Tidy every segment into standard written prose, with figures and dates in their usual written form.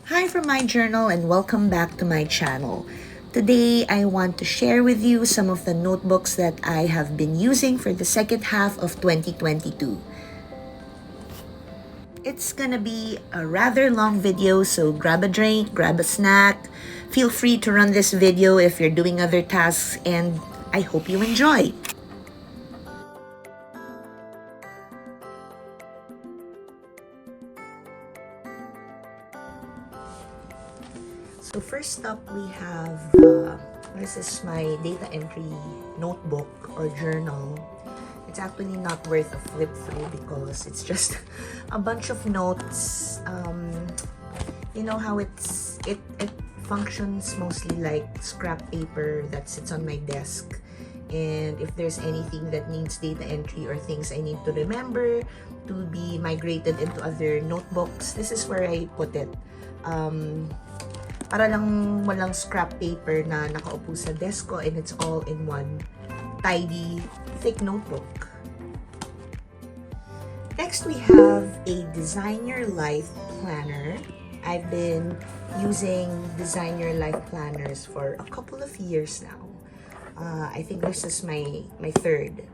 Hi from my journal and welcome back to my channel. Today, I want to share with you some of the notebooks that I have been using for the second half of 2022. It's gonna be a rather long video, so grab a drink, grab a snack. Feel free to run this video if you're doing other tasks, and I hope you enjoy. So first up, we have, this is my data entry notebook or journal. It's actually not worth a flip through because it's just a bunch of notes. You know how it functions mostly like scrap paper that sits on my desk. And if there's anything that needs data entry or things I need to remember to be migrated into other notebooks, this is where I put it. Para lang walang scrap paper na nakaupo sa desk ko, and it's all in one tidy, thick notebook. Next, we have a Design Your Life planner. I've been using Design Your Life planners for a couple of years now. I think this is my third.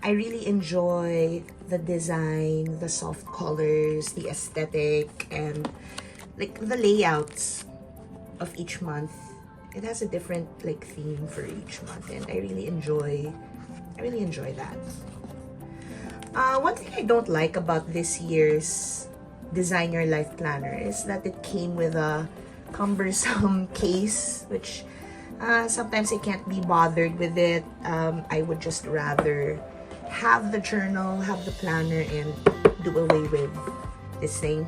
I really enjoy the design, the soft colors, the aesthetic, and like the layouts of each month. It has a different like theme for each month, and I really enjoy that. One thing I don't like about this year's Design Your Life planner is that it came with a cumbersome case, which sometimes I can't be bothered with it. I would just rather have the journal, have the planner, and do away with this thing.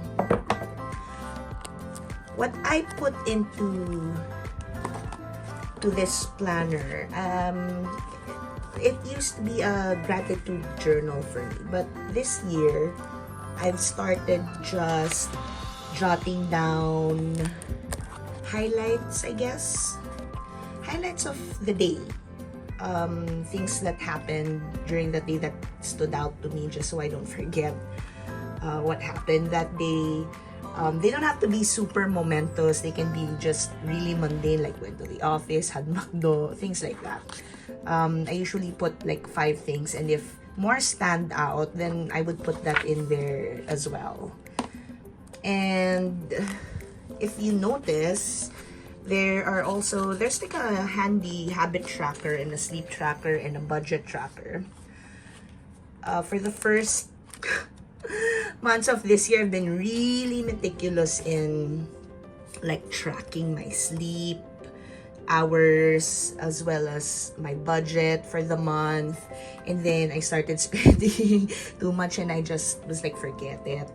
What I put into this planner, it used to be a gratitude journal for me, but this year I've started just jotting down highlights, I guess. Highlights of the day. Things that happened during the day that stood out to me, just so I don't forget what happened that day. They don't have to be super momentous. They can be just really mundane, like went to the office, had McDo, things like that. I usually put like 5 things, and if more stand out, then I would put that in there as well. And if you notice, there's like a handy habit tracker and a sleep tracker and a budget tracker. For the first months of this year, I've been really meticulous in like tracking my sleep hours as well as my budget for the month, and then I started spending too much and I just was like, forget it.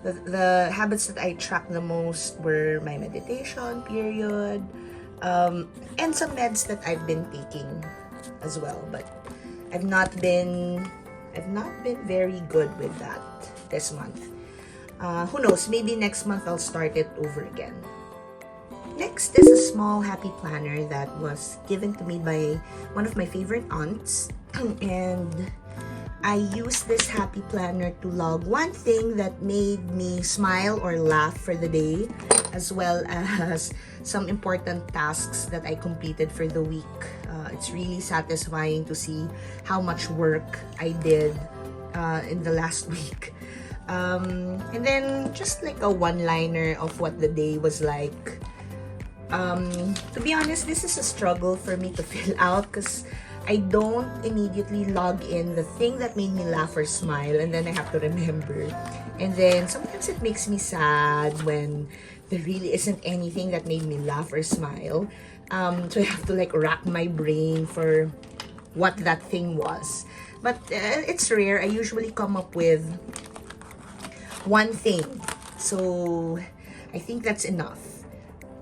The habits that I tracked the most were my meditation period, and some meds that I've been taking as well, but I've not been very good with that this month. Who knows, maybe next month I'll start it over again. Next is a small happy planner that was given to me by one of my favorite aunts, and I used this happy planner to log one thing that made me smile or laugh for the day, as well as some important tasks that I completed for the week. It's really satisfying to see how much work I did in the last week. And then just like a one-liner of what the day was like. To be honest, this is a struggle for me to fill out because I don't immediately log in the thing that made me laugh or smile, and then I have to remember. And then sometimes it makes me sad when there really isn't anything that made me laugh or smile. So I have to like rack my brain for what that thing was. But it's rare. I usually come up with one thing. So I think that's enough.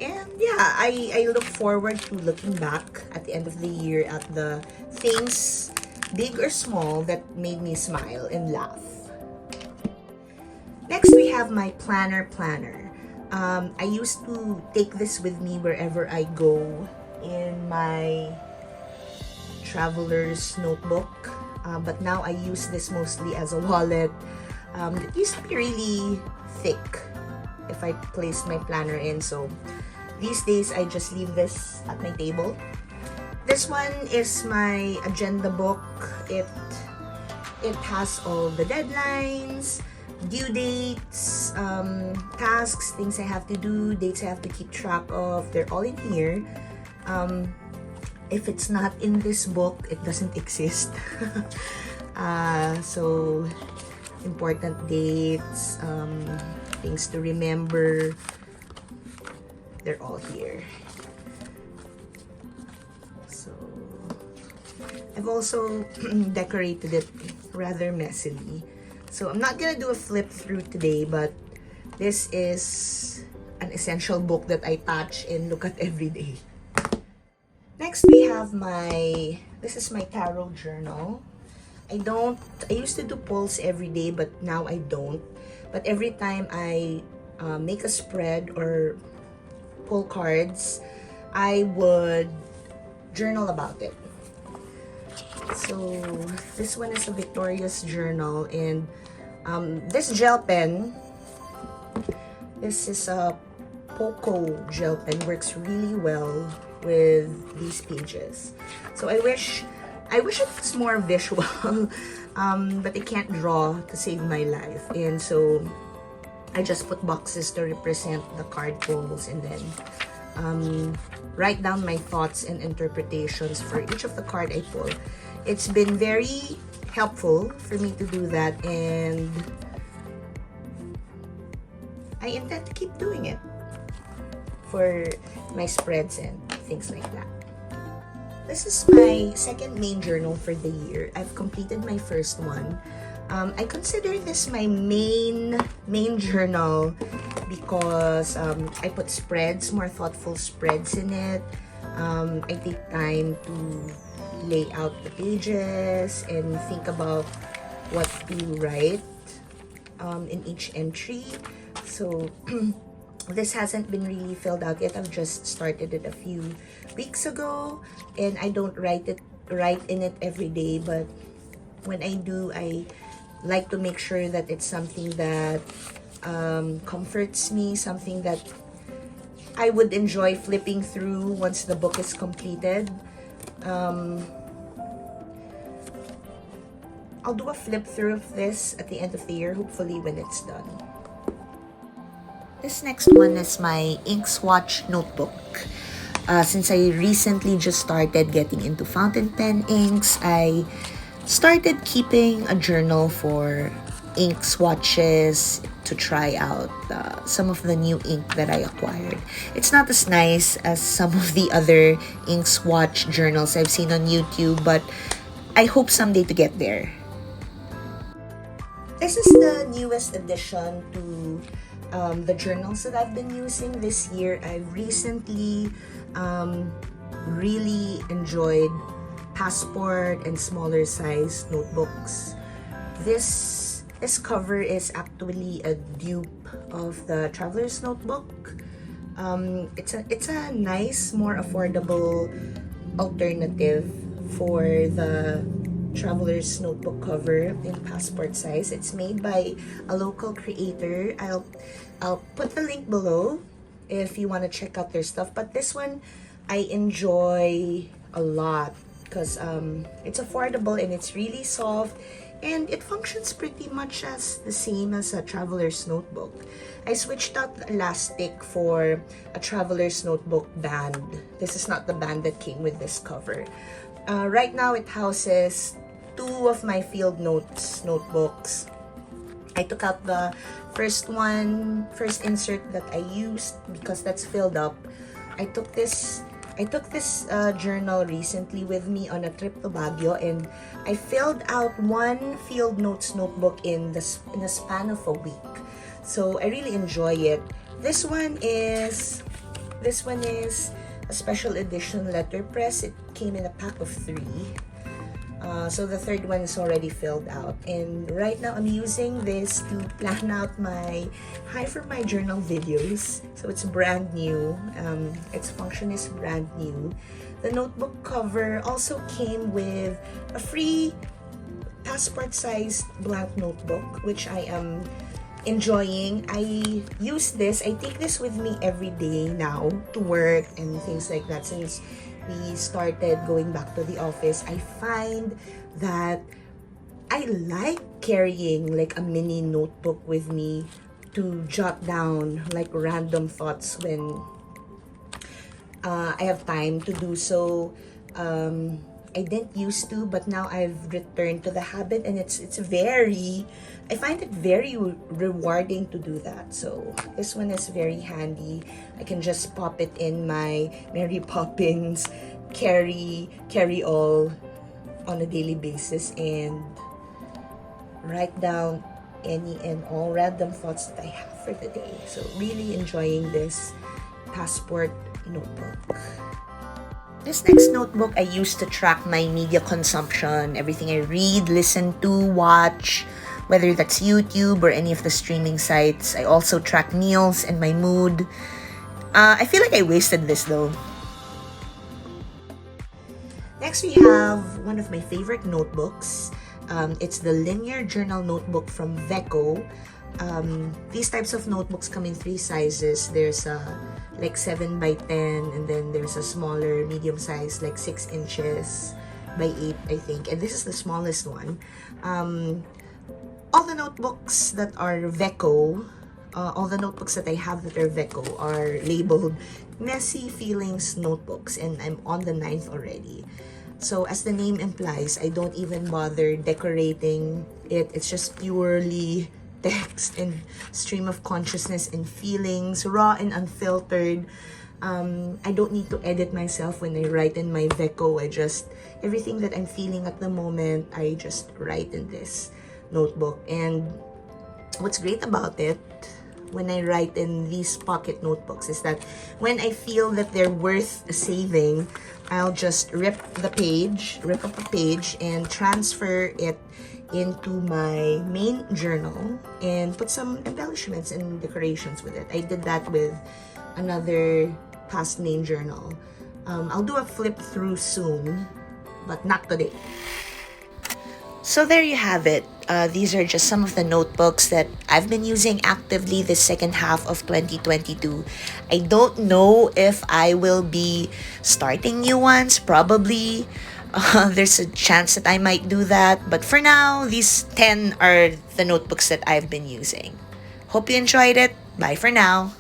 And yeah, I look forward to looking back at the end of the year at the things, big or small, that made me smile and laugh. Next, we have my planner. I used to take this with me wherever I go in my traveler's notebook. But now I use this mostly as a wallet. It used to be really thick if I placed my planner in. So these days, I just leave this at my table. This one is my agenda book. It has all the deadlines, due dates, tasks, things I have to do, dates I have to keep track of. They're all in here. If it's not in this book, it doesn't exist. So important dates, things to remember, they're all here. So I've also decorated it rather messily. So I'm not gonna do a flip through today, but this is an essential book that I patch and look at every day. Next we have this is my tarot journal. I used to do polls every day, but now I don't. But every time I make a spread or pull cards, I would journal about it. So this one is a Victorious journal, and this gel pen, this is a Poco gel pen, works really well with these pages. So I wish it was more visual, but I can't draw to save my life, and so I just put boxes to represent the card pulls, and then write down my thoughts and interpretations for each of the card I pull. It's been very helpful for me to do that, and I intend to keep doing it for my spreads and things like that. This is my second main journal for the year. I've completed my first one. I consider this my main journal because I put spreads, more thoughtful spreads in it. I take time to lay out the pages and think about what to write in each entry. So this hasn't been really filled out yet. I've just started it a few weeks ago, and I don't write in it every day, but when I do, I like to make sure that it's something that comforts me, something that I would enjoy flipping through once the book is completed. I'll do a flip through of this at the end of the year, hopefully when it's done. This next one is my Inkswatch notebook. Since I recently just started getting into fountain pen inks, I started keeping a journal for ink swatches to try out some of the new ink that I acquired. It's not as nice as some of the other Inkswatch journals I've seen on YouTube, but I hope someday to get there. This is the newest addition to the journals that I've been using this year. I've recently really enjoyed passport and smaller size notebooks. This cover is actually a dupe of the Traveler's Notebook. It's a nice, more affordable alternative for the Traveler's Notebook cover in passport size. It's made by a local creator. I'll put the link below if you want to check out their stuff. But this one I enjoy a lot because it's affordable and it's really soft, and it functions pretty much as the same as a Traveler's Notebook. I switched out the elastic for a Traveler's Notebook band. This is not the band that came with this cover. Right now it houses two of my field notes notebooks. I took out the first insert that I used because that's filled up. I took this journal recently with me on a trip to Baguio, and I filled out one field notes notebook in a span of a week. So I really enjoy it. This one is a special edition letterpress. It came in a pack of 3. So the third one is already filled out, and right now I'm using this to plan out my Hi for My Journal videos. So it's brand new. Its function is brand new. The notebook cover also came with a free passport-sized blank notebook, which I am enjoying. I use this. I take this with me every day now to work and things like that. Since we started going back to the office, I find that I like carrying like a mini notebook with me to jot down like random thoughts when I have time to do so. I didn't used to, but now I've returned to the habit, and it's very, I find it very rewarding to do that. So this one is very handy. I can just pop it in my Mary Poppins carry all on a daily basis and write down any and all random thoughts that I have for the day. So really enjoying this passport notebook. This next notebook I use to track my media consumption, everything I read, listen to, watch, whether that's YouTube or any of the streaming sites. I also track meals and my mood. I feel like I wasted this though. Next we have one of my favorite notebooks. It's the linear journal notebook from Veco. These types of notebooks come in 3 sizes. There's a like 7 by 10, and then there's a smaller medium size like 6 inches by 8, I think, and this is the smallest one. All the notebooks that are Veco, all the notebooks that I have that are Veco are labeled Messy Feelings Notebooks, and I'm on the 9th already. So as the name implies, I don't even bother decorating it. It's just purely text and stream of consciousness and feelings, raw and unfiltered. I don't need to edit myself when I write in my Veco. Everything that I'm feeling at the moment, I just write in this notebook. And what's great about it, when I write in these pocket notebooks, is that when I feel that they're worth saving, I'll just rip up a page and transfer it into my main journal and put some embellishments and decorations with it. I did that with another past main journal. I'll do a flip through soon, but not today. So there you have it. These are just some of the notebooks that I've been using actively this second half of 2022. I don't know if I will be starting new ones. Probably. There's a chance that I might do that. But for now, these 10 are the notebooks that I've been using. Hope you enjoyed it. Bye for now.